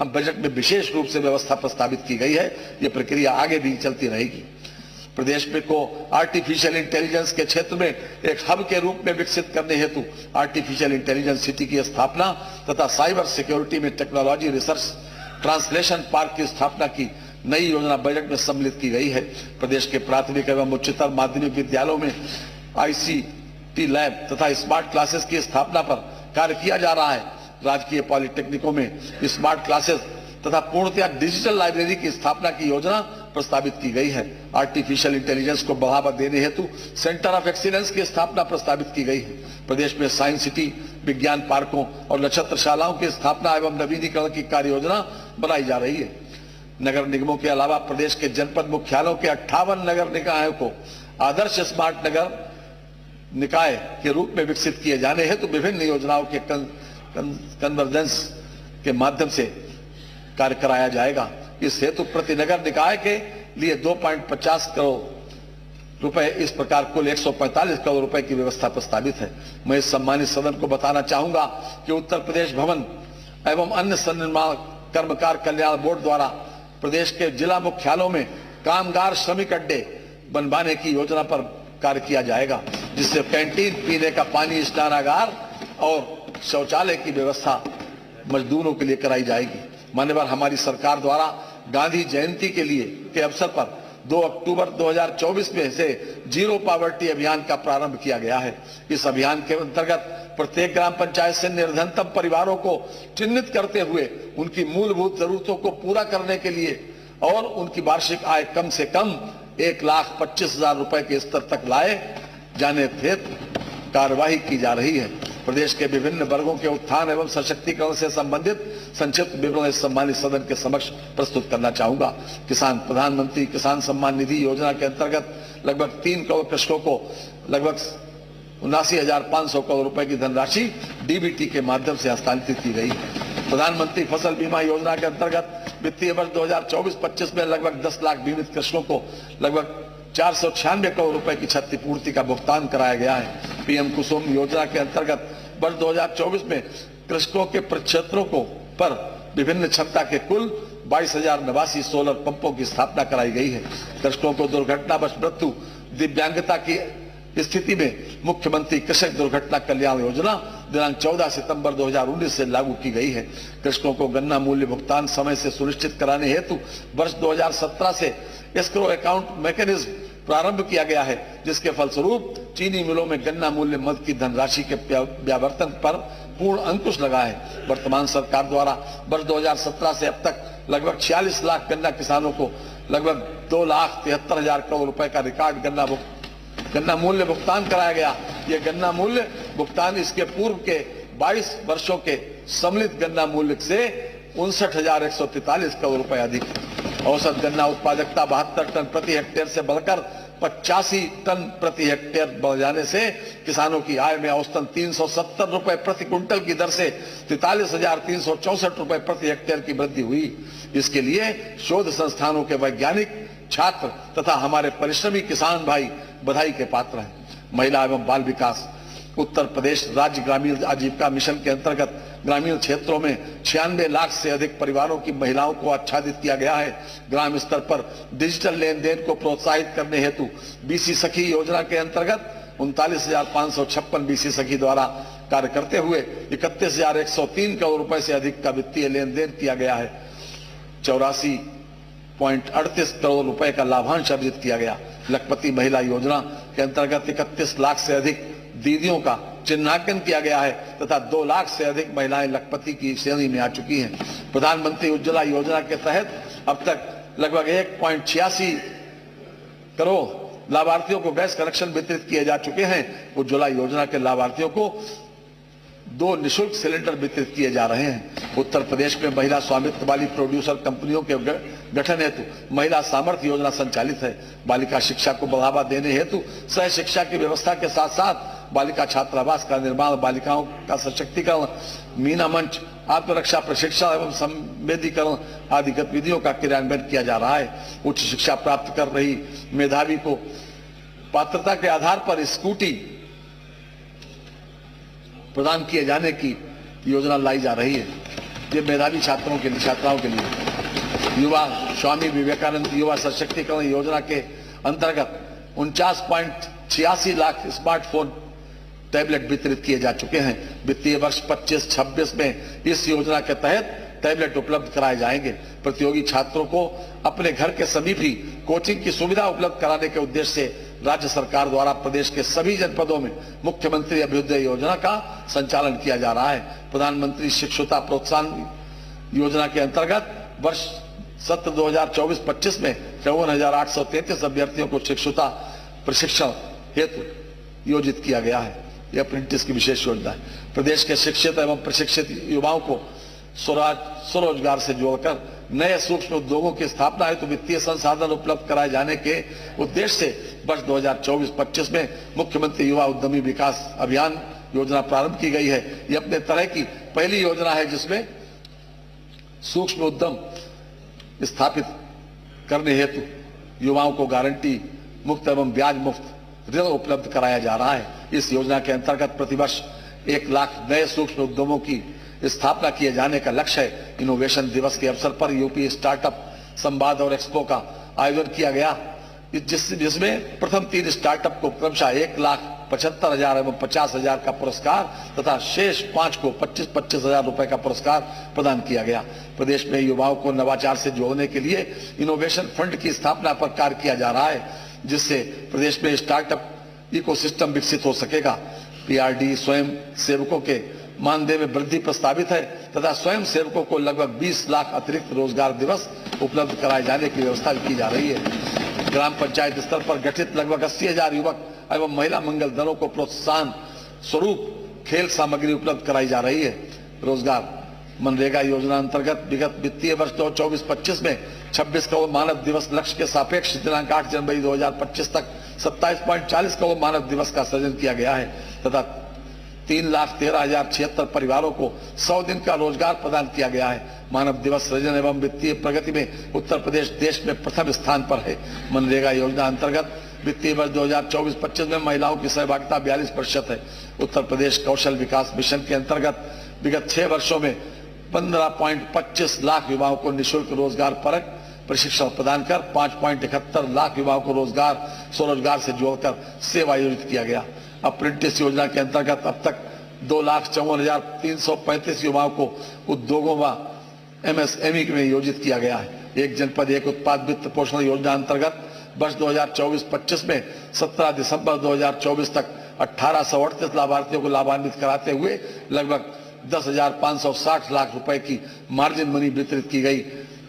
हम बजट में विशेष रूप से व्यवस्था प्रस्तावित की गई है। ये प्रक्रिया आगे भी चलती रहेगी। प्रदेश में को आर्टिफिशियल इंटेलिजेंस के क्षेत्र में एक हब के रूप में विकसित करने हेतु आर्टिफिशियल इंटेलिजेंस सिटी की स्थापना तथा साइबर सिक्योरिटी में टेक्नोलॉजी रिसर्च ट्रांसलेशन पार्क की स्थापना की नई योजना बजट में सम्मिलित की गई है। प्रदेश के प्राथमिक एवं उच्चतर माध्यमिक विद्यालयों में ICT लैब तथा स्मार्ट क्लासेस की स्थापना पर कार्य किया जा रहा है। राजकीय पॉलिटेक्निकों में स्मार्ट क्लासेस तथा पूर्णतया डिजिटल लाइब्रेरी की स्थापना की योजना प्रस्तावित की गई है। आर्टिफिशियल इंटेलिजेंस को बढ़ावा देने हेतु सेंटर ऑफ एक्सीलेंस की स्थापना प्रस्तावित की गई है। प्रदेश में साइंस सिटी, विज्ञान पार्कों और नक्षत्रशालाओं की स्थापना एवं नवीनीकरण की कार्य योजना बनाई जा रही है। नगर निगमों के अलावा प्रदेश के जनपद मुख्यालयों के 58 नगर निकायों को आदर्श स्मार्ट नगर निकाय के रूप में विकसित किए जाने हेतु विभिन्न योजनाओं के कन्वर्जेंस के माध्यम से कार्य कराया जाएगा। इस हेतु प्रति नगर निकाय के लिए 2.50 करोड़ रुपए, इस प्रकार कुल 145 करोड़ रुपए की व्यवस्था प्रस्तावित है। मैं इस सम्मानित सदन को बताना चाहूंगा कि उत्तर प्रदेश भवन एवं अन्य सन्निर्माण कर्मकार कल्याण बोर्ड द्वारा प्रदेश के जिला मुख्यालयों में कामगार श्रमिक अड्डे बनवाने की योजना पर कार्य किया जाएगा, जिससे कैंटीन, पीने का पानी, स्नानागार और शौचालय की व्यवस्था मजदूरों के लिए कराई जाएगी। मान्यवर हमारी सरकार द्वारा गांधी जयंती के अवसर पर 2 अक्टूबर 2024 में से जीरो पॉवर्टी अभियान का प्रारंभ किया गया है। इस अभियान के अंतर्गत प्रत्येक ग्राम पंचायत से निर्धनतम परिवारों को चिन्हित करते हुए उनकी मूलभूत जरूरतों को पूरा करने के लिए और उनकी वार्षिक आय कम से कम 1,25,000 रुपए के स्तर तक लाए जाने हेतु कार्यवाही की जा रही है। प्रदेश के विभिन्न वर्गों के उत्थान एवं सशक्तिकरण से संबंधित संक्षिप्त विवरण इस सम्मानित सदन के समक्ष प्रस्तुत करना चाहूंगा। प्रधानमंत्री किसान सम्मान निधि योजना के अंतर्गत लगभग 3 करोड़ कृषकों को लगभग 79,500 करोड़ रुपए की धनराशि DBT के माध्यम से हस्तांतरित की गई है। प्रधानमंत्री फसल बीमा योजना के अंतर्गत वित्तीय वर्ष 2024-25 में लगभग 10 लाख बीमित कृषकों को लगभग 496 करोड़ रुपए की क्षतिपूर्ति का भुगतान कराया गया है। PM कुसुम योजना के अंतर्गत वर्ष 2024 में कृषकों के प्रक्षेत्रों को पर विभिन्न क्षमता के कुल 22,089 सोलर पंपों की स्थापना कराई गई है। कृषकों को दुर्घटनावश मृत्यु, दिव्यांगता की स्थिति में मुख्यमंत्री कृषक दुर्घटना कल्याण योजना दिनांक 14 सितंबर 2019 से लागू की गई है। कृषकों को गन्ना मूल्य भुगतान समय से सुनिश्चित कराने हेतु वर्ष 2017 से एस्क्रो अकाउंट मैकेनिज्म प्रारंभ किया गया है, जिसके फलस्वरूप चीनी मिलों में गन्ना मूल्य मद की धनराशि के व्यावर्तन पर पूर्ण अंकुश लगा है। वर्तमान सरकार द्वारा वर्ष 2017 से अब तक लगभग 46 लाख गन्ना किसानों को लगभग 2,73,000 करोड़ रुपए का रिकॉर्ड गन्ना मूल्य भुगतान कराया गया। यह गन्ना मूल्य भुगतान इसके पूर्व के 22 वर्षों के सम्मिलित गन्ना मूल्य से 59,143 करोड़ रुपए अधिक। औसत गन्ना उत्पादकता 72 टन प्रति हेक्टेयर से बढ़कर 85 टन प्रति हेक्टेयर बढ़ जाने से किसानों की आय में औसतन 370 रुपए प्रति क्विंटल की दर से 43,364 रुपए प्रति हेक्टेयर की वृद्धि हुई। इसके लिए शोध संस्थानों के वैज्ञानिक, छात्र तथा हमारे परिश्रमी किसान भाई बधाई के पात्र हैं। महिला एवं बाल विकास उत्तर प्रदेश राज्य ग्रामीण आजीविका मिशन के अंतर्गत ग्रामीण क्षेत्रों में 96 लाख से अधिक परिवारों की महिलाओं को आच्छादित किया गया है। ग्राम स्तर पर डिजिटल लेन देन को प्रोत्साहित करने हेतु BC सखी योजना के अंतर्गत 39,556 BC सखी द्वारा कार्य करते हुए 31,103 करोड़ रुपए से अधिक का वित्तीय लेन देन किया गया है। 84.38 करोड़ रुपए का लाभांश अर्जित किया गया। लखपति महिला योजना के अंतर्गत 31 लाख से अधिक दीदियों का चिन्हांकन किया गया है तथा 2 लाख से अधिक महिलाएं लखपति की श्रेणी में आ चुकी हैं। प्रधानमंत्री उज्ज्वला योजना के तहत अब तक लगभग 1.86 करोड़ लाभार्थियों को गैस कनेक्शन वितरित किए जा चुके हैं। उज्ज्वला योजना के लाभार्थियों को 2 निःशुल्क सिलेंडर वितरित किए जा रहे हैं। उत्तर प्रदेश में महिला स्वामित्व वाली प्रोड्यूसर कंपनियों के गठन हेतु महिला सामर्थ्य योजना संचालित है। बालिका शिक्षा को बढ़ावा देने हेतु सह शिक्षा की व्यवस्था के साथ साथ बालिका छात्रावास का निर्माण, बालिकाओं का सशक्तिकरण, मीना मंच, आत्मरक्षा प्रशिक्षण एवं संवेदीकरण आदि गतिविधियों का क्रियान्वयन किया जा रहा है। उच्च शिक्षा प्राप्त कर रही मेधावी को पात्रता के आधार पर स्कूटी प्रदान किए जाने की योजना लाई जा रही है। ये मेधावी छात्रों के लिए, छात्राओं के लिए युवा स्वामी विवेकानंद युवा सशक्तिकरण योजना के अंतर्गत 49.86 लाख स्मार्टफोन टैबलेट वितरित किए जा चुके हैं। वित्तीय वर्ष 25-26 में इस योजना के तहत टैबलेट उपलब्ध कराए जाएंगे। प्रतियोगी छात्रों को अपने घर के समीप ही कोचिंग की सुविधा उपलब्ध कराने के उद्देश्य से राज्य सरकार द्वारा प्रदेश के सभी जनपदों में मुख्यमंत्री अभ्युदय योजना का संचालन किया जा रहा है। प्रधानमंत्री शिक्षुता प्रोत्साहन योजना के अंतर्गत वर्ष सत्र 2024-25 में 54,833 अभ्यर्थियों को शिक्षुता प्रशिक्षण हेतु योजित किया गया है। यह अप्रेंटिस की विशेष योजना है। प्रदेश के शिक्षित एवं प्रशिक्षित युवाओं को स्वरोजगार से जोड़कर नए सूक्ष्म उद्योगों की स्थापना हेतु वित्तीय संसाधन उपलब्ध कराए जाने के उद्देश्य से वर्ष 2024-25 में मुख्यमंत्री युवा उद्यमी विकास अभियान योजना प्रारंभ की गई है। यह अपने तरह की पहली योजना है जिसमें सूक्ष्म उद्यम स्थापित करने हेतु युवाओं को गारंटी मुक्त एवं ब्याज मुक्त ऋण उपलब्ध कराया जा रहा है। इस योजना के अंतर्गत प्रतिवर्ष 1 लाख नए सूक्ष्म उद्यमों की स्थापना किए जाने का लक्ष्य है। इनोवेशन दिवस के अवसर पर यूपी स्टार्टअप संवाद और एक्सपो का आयोजन किया गया, जिसमें प्रथम 3 स्टार्टअप को क्रमशः 1,75,000 एवं 50,000 का पुरस्कार तथा शेष 5 को 25,000 रुपए का पुरस्कार प्रदान किया गया। प्रदेश में युवाओं को नवाचार से जोड़ने के लिए इनोवेशन फंड की स्थापना पर कार्य किया जा रहा है, जिससे प्रदेश में स्टार्टअप इकोसिस्टम विकसित हो सकेगा। पीआरडी स्वयं सेवकों के मानदेय में वृद्धि प्रस्तावित है तथा स्वयं सेवकों को लगभग 20 लाख अतिरिक्त रोजगार दिवस उपलब्ध कराए जाने की व्यवस्था की जा रही है। ग्राम पंचायत स्तर पर गठित लगभग 80,000 युवक एवं महिला मंगल दलों को प्रोत्साहन स्वरूप खेल सामग्री उपलब्ध कराई जा रही है। रोजगार मनरेगा योजना अंतर्गत विगत वित्तीय वर्ष 2024-25 में 26 करोड़ मानव दिवस लक्ष्य के सापेक्ष दिनांक 8 जनवरी 2025 तक 27.40 करोड़ मानव दिवस का सृजन किया गया है तथा 3,13,076 परिवारों को 100 दिन का रोजगार प्रदान किया गया है। मानव दिवस सृजन एवं वित्तीय प्रगति में उत्तर प्रदेश देश में प्रथम स्थान पर है। मनरेगा योजना अंतर्गत वित्तीय वर्ष 2024-25 में महिलाओं की सहभागिता 42% है। उत्तर प्रदेश कौशल विकास मिशन के अंतर्गत विगत 6 वर्षों में 15.25 लाख युवाओं को निःशुल्क रोजगार परक प्रशिक्षण प्रदान कर 5.71 लाख युवाओं को स्वरोजगार से जोड़कर सेवा आयोजित किया गया। अप्रेंटिस योजना के अंतर्गत अब तक 2,54,335 युवाओं को उद्योगों व एमएसएमई में योजित किया गया है। एक जनपद एक उत्पाद वित्त पोषण योजना अंतर्गत वर्ष 2024-25 में 17 दिसंबर 2024 तक 1,838 लाभार्थियों को लाभान्वित कराते हुए लगभग 10,560 लाख रुपए की मार्जिन मनी वितरित की गई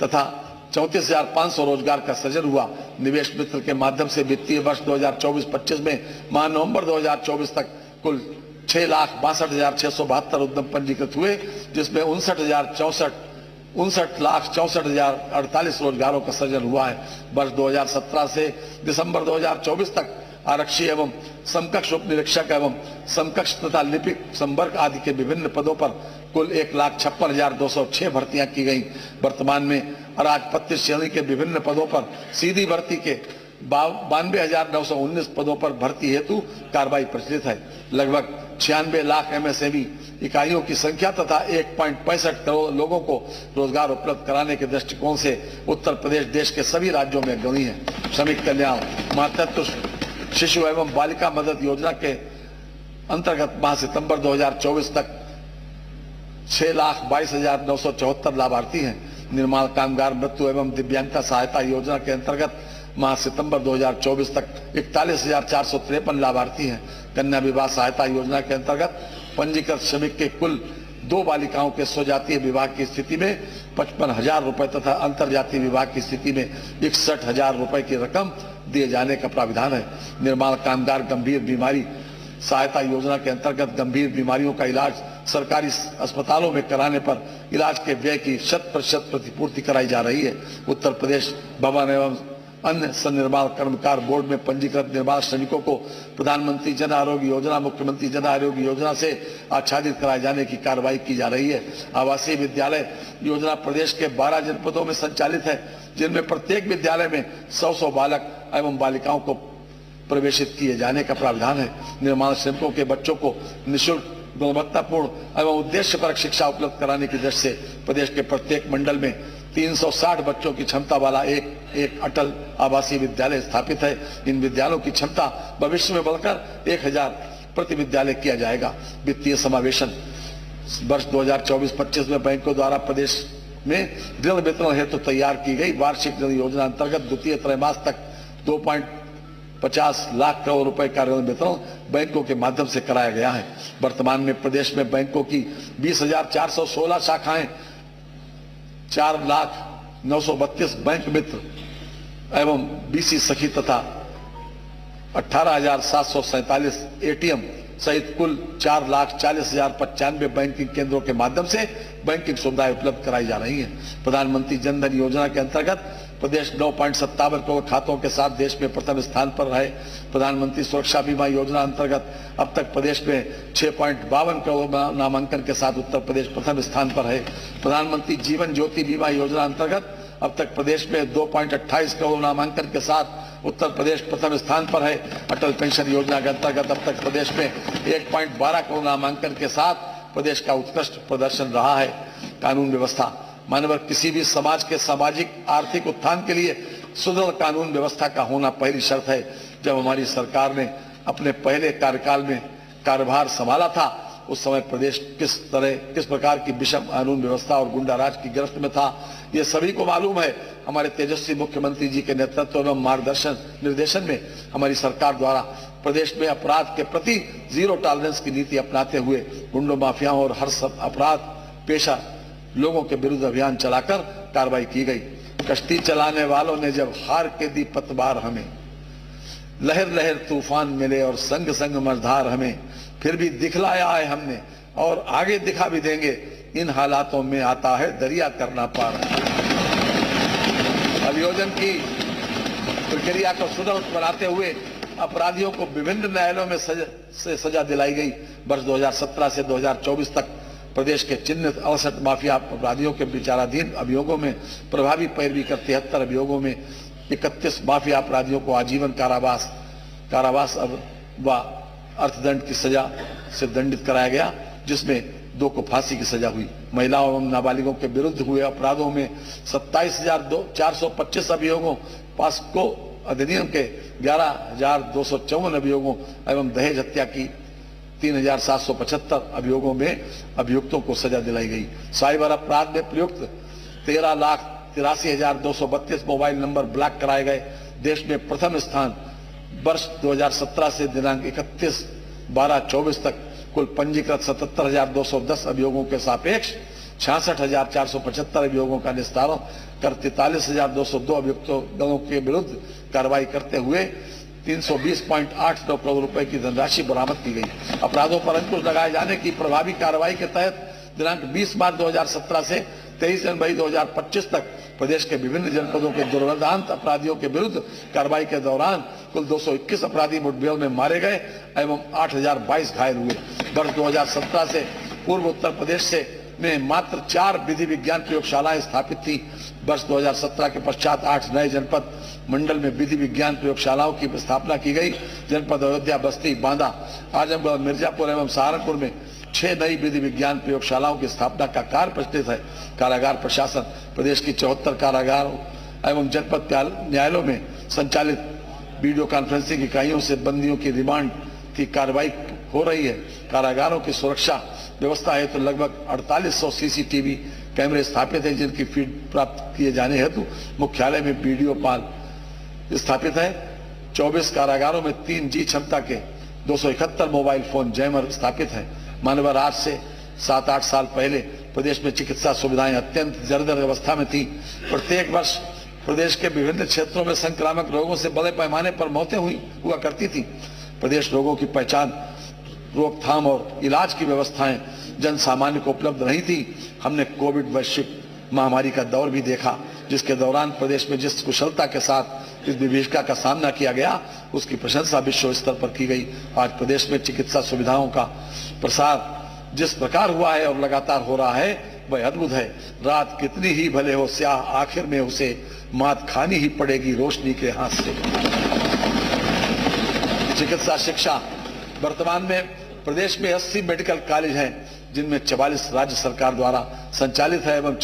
तथा 34,500 रोजगार का सृजन हुआ। निवेश मित्र के माध्यम से वित्तीय वर्ष 2024-25 में माह नवंबर 2024 तक कुल 6,62,672 उद्यम पंजीकृत हुए, जिसमें 59,64,048 रोजगारों का सृजन हुआ है। वर्ष 2017 से दिसंबर 2024 तक आरक्षी एवं समकक्ष उप निरीक्षक एवं समकक्ष तथा लिपिक संवर्ग आदि के विभिन्न पदों पर कुल 1,56,206 भर्तियां की गई। वर्तमान में अराजपत्य श्रेणी के विभिन्न पदों पर सीधी भर्ती के 92,919 पदों पर भर्ती हेतु कार्रवाई प्रचलित है। लगभग 96 लाख एमएसएमई इकाइयों की संख्या तथा 1.65 करोड़ लोगों को रोजगार उपलब्ध कराने के दृष्टिकोण से उत्तर प्रदेश देश के सभी राज्यों में अग्रणी है। श्रमिक कल्याण मातृत्व शिशु एवं बालिका मदद योजना के अंतर्गत माह सितंबर 2024 तक 6,22,974 लाभार्थी हैं। निर्माण कामगार मृत्यु एवं दिव्यांगता सहायता योजना के अंतर्गत माह सितंबर 2024 तक 41,453 लाभार्थी हैं। कन्या विवाह सहायता योजना के अंतर्गत पंजीकृत श्रमिक के कुल 2 बालिकाओं के स्वजातीय विवाह की स्थिति में 55,000 रुपए तथा अंतरजातीय विवाह की स्थिति में 61,000 रुपए की रकम दिए जाने का प्राविधान है। निर्माण कामगार गंभीर बीमारी सहायता योजना के अंतर्गत गंभीर बीमारियों का इलाज सरकारी अस्पतालों में कराने पर इलाज के व्यय की 100% प्रतिपूर्ति कराई जा रही है। उत्तर प्रदेश भवन एवं अन्य सन्निर्माण कर्मकार बोर्ड में पंजीकृत निर्माण श्रमिकों को प्रधानमंत्री जन आरोग्य योजना, मुख्यमंत्री जन आरोग्य योजना से आच्छादित कराए जाने की कार्रवाई की जा रही है। आवासीय विद्यालय योजना प्रदेश के 12 जनपदों में संचालित है, जिनमें प्रत्येक विद्यालय में 100 बालक एवं बालिकाओं को प्रवेशित किए जाने का प्रावधान है। निर्माण श्रमिकों के बच्चों को निःशुल्क गुणवत्तापूर्ण एवं उद्देश्यपरक शिक्षा उपलब्ध कराने की दृष्टि से प्रदेश के प्रत्येक मंडल में 360 बच्चों की क्षमता वाला एक अटल आवासीय विद्यालय स्थापित है। इन विद्यालयों की क्षमता भविष्य में बढ़कर 1000 प्रति विद्यालय किया जाएगा। वित्तीय समावेशन वर्ष 2024-25 में बैंकों द्वारा प्रदेश में ऋण वितरण हेतु तैयार की गई वार्षिक ऋण योजना अंतर्गत द्वितीय त्रैमास तक 2.50 लाख करोड़ रुपए का ऋण वितरण बैंकों के माध्यम से कराया गया है। वर्तमान में प्रदेश में बैंकों की 20,416 शाखाएं, 4,932 बैंक मित्र एवं बीसी सखी तथा 18,747 एटीएम सहित कुल 4,40,095 बैंकिंग केंद्रों के माध्यम से बैंकिंग सुविधाएं उपलब्ध कराई जा रही हैं। प्रधानमंत्री जन धन योजना के अंतर्गत प्रदेश 9.57 करोड़ खातों के साथ देश में प्रथम स्थान पर रहे। प्रधानमंत्री सुरक्षा बीमा योजना अंतर्गत अब तक प्रदेश में 6.52 करोड़ नामांकन के साथ उत्तर प्रदेश प्रथम स्थान पर है। प्रधानमंत्री जीवन ज्योति बीमा योजना अंतर्गत अब तक प्रदेश में 2.28 करोड़ नामांकन के साथ उत्तर प्रदेश प्रथम स्थान पर है। अटल पेंशन योजना के अंतर्गत अब तक प्रदेश में 1.12 करोड़ नामांकन के साथ प्रदेश का उत्कृष्ट प्रदर्शन रहा है। कानून व्यवस्था मानव किसी भी समाज के सामाजिक आर्थिक उत्थान के लिए सुदृढ़ कानून व्यवस्था का होना पहली शर्त है। जब हमारी सरकार ने अपने पहले कार्यकाल में कार्यभार संभाला था उस समय प्रदेश किस प्रकार की विषम कानून व्यवस्था और गुंडाराज की गिरफ्त में था, ये सभी को मालूम है। हमारे तेजस्वी मुख्यमंत्री जी के नेतृत्व एवं मार्गदर्शन निर्देशन में हमारी सरकार द्वारा प्रदेश में अपराध के प्रति जीरो टॉलरेंस की नीति अपनाते हुए गुंडों, माफियाओं और हर सब अपराध पेशा लोगों के विरुद्ध अभियान चलाकर कार्रवाई की गई। कश्ती चलाने वालों ने जब हार के दी पतवार हमें, लहर लहर तूफान मिले और संग संग मझधार हमें, फिर भी दिखलाया है हमने और आगे दिखा भी देंगे। इन हालातों में आता है दरिया करना पार। अभियोजन की प्रक्रिया को सुदृढ़ बनाते हुए अपराधियों को विभिन्न न्यायालयों में सजा दिलाई गई। वर्ष 2017 से 2024 तक प्रदेश के चिन्हित 68 माफिया अपराधियों के विचाराधीन अभियोगों में प्रभावी पैरवी कर 73 अभियोगों में 31 माफिया अपराधियों को आजीवन कारावास व अर्थदंड की सजा से दंडित कराया गया, जिसमें 2 को फांसी की सजा हुई। महिलाओं एवं नाबालिगों के विरुद्ध हुए अपराधों में 27,425 अभियोगों, पॉस्को अधिनियम के 11,254 अभियोगों एवं दहेज हत्या की 3,775 अभियोगों में अभियुक्तों को सजा दिलाई गई। साइबर अपराध में प्रयुक्त 13,83,232 मोबाइल नंबर ब्लॉक कराए गए। देश में प्रथम स्थान वर्ष 2017 से दिनांक 31/12/24 तक कुल पंजीकृत 77,210 अभियोगों के सापेक्ष 66,475 अभियोगों का निस्तारण कर 43,202 अभियुक्तों के विरुद्ध कार्रवाई करते हुए 320.89 करोड़ रुपए की धनराशि बरामद की गई। अपराधों पर अंकुश लगाए जाने की प्रभावी कार्रवाई के तहत दिनांक 20 मार्च 2017 से 23 जनवरी 2025 तक प्रदेश के विभिन्न जनपदों के दुर्दांत अपराधियों के विरुद्ध कार्रवाई के दौरान कुल 221 अपराधी मुठभेड़ में मारे गए एवं 8,022 घायल हुए। वर्ष 2017 से पूर्व उत्तर प्रदेश में मात्र 4 विधि विज्ञान प्रयोगशालाएं स्थापित थी। वर्ष 2017 के पश्चात 8 नए जनपद मंडल में विधि विज्ञान प्रयोगशालाओं की स्थापना की गई। जनपद अयोध्या, बस्ती, बांदा, आजमगढ़, मिर्जापुर एवं सहारनपुर में 6 नई विधि विज्ञान प्रयोगशालाओं की स्थापना का कार्य प्रचलित है। कारागार प्रशासन प्रदेश की 74 कारागारों एवं जनपद न्यायालयों में संचालित वीडियो कॉन्फ्रेंसिंग इकाइयों से बंदियों की रिमांड की कार्रवाई हो रही है। कारागारों की सुरक्षा व्यवस्था है तो लगभग 4800 सीसीटीवी कैमरे स्थापित हैं, जिनकी फीड प्राप्त किए जाने हेतु मुख्यालय में वीडियो पाल स्थापित है। 24 कारागारों में 3G क्षमता के 271 मोबाइल फोन जैमर स्थापित है। मानवर आज से 7-8 साल पहले प्रदेश में चिकित्सा सुविधाएं अत्यंत जर्जर अवस्था में थी। प्रत्येक वर्ष प्रदेश के विभिन्न क्षेत्रों में संक्रामक रोगों से बड़े पैमाने पर मौतें हुआ करती थी। प्रदेश रोगों की पहचान, रोकथाम और इलाज की व्यवस्थाएं जन सामान्य को उपलब्ध नहीं थी। हमने कोविड वैश्विक महामारी का दौर भी देखा, जिसके दौरान प्रदेश में जिस कुशलता के साथ इस विभीषिका का सामना किया गया उसकी प्रशंसा विश्व स्तर पर की गई। आज प्रदेश में चिकित्सा सुविधाओं का प्रसार जिस प्रकार हुआ है और लगातार हो रहा है वह अद्भुत है। रात कितनी ही भले हो स्याह, आखिर में उसे मात खानी ही पड़ेगी रोशनी के हाथ से। चिकित्सा शिक्षा वर्तमान में प्रदेश में 80 मेडिकल कॉलेज हैं, जिनमें 44 राज्य सरकार द्वारा संचालित है एवं